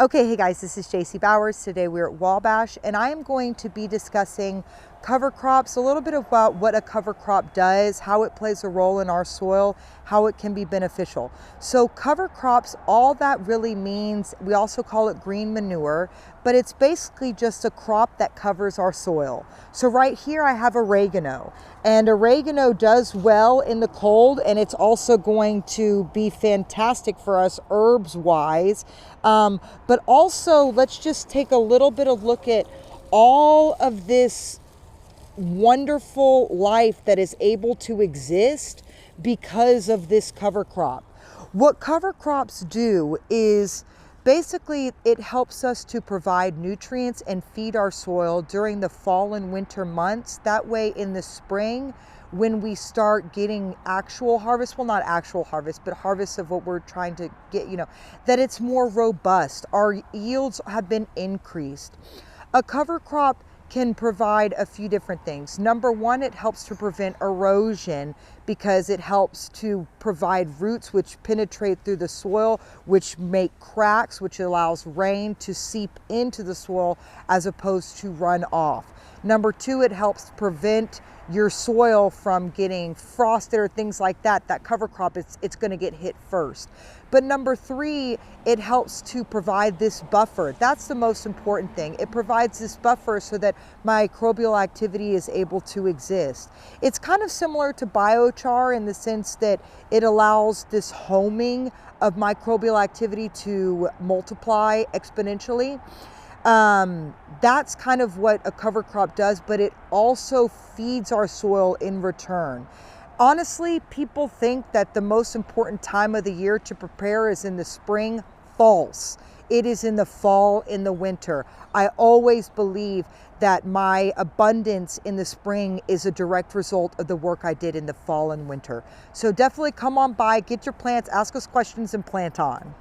Okay, hey guys, this is Jacey Bowers. Today we're at Wabash and I am going to be discussing cover crops, a little bit about what a cover crop does, how it plays a role in our soil, how it can be beneficial. So cover crops, all that really means, we also call it green manure, but it's basically just a crop that covers our soil. So right here I have oregano, and oregano does well in the cold, and it's also going to be fantastic for us herbs wise. But also, let's just take a little bit of look at all of this wonderful life that is able to exist because of this cover crop. What cover crops do is basically it helps us to provide nutrients and feed our soil during the fall and winter months. That way in the spring, when we start getting actual harvest, well, not actual harvest, but harvest of what we're trying to get, that it's more robust. Our yields have been increased. A cover crop can provide a few different things. Number one, it helps to prevent erosion because it helps to provide roots which penetrate through the soil, which make cracks, which allows rain to seep into the soil as opposed to run off. Number two, it helps prevent your soil from getting frosted or things like that. That cover crop, it's going to get hit first. But number three, it helps to provide this buffer. That's the most important thing. It provides this buffer so that microbial activity is able to exist. It's kind of similar to biochar in the sense that it allows this homing of microbial activity to multiply exponentially. That's kind of what a cover crop does, but it also feeds our soil in return. Honestly, people think that the most important time of the year to prepare is in the spring. False. It is in the fall, in the winter. I always believe that my abundance in the spring is a direct result of the work I did in the fall and winter. So definitely come on by, get your plants, ask us questions, and plant on.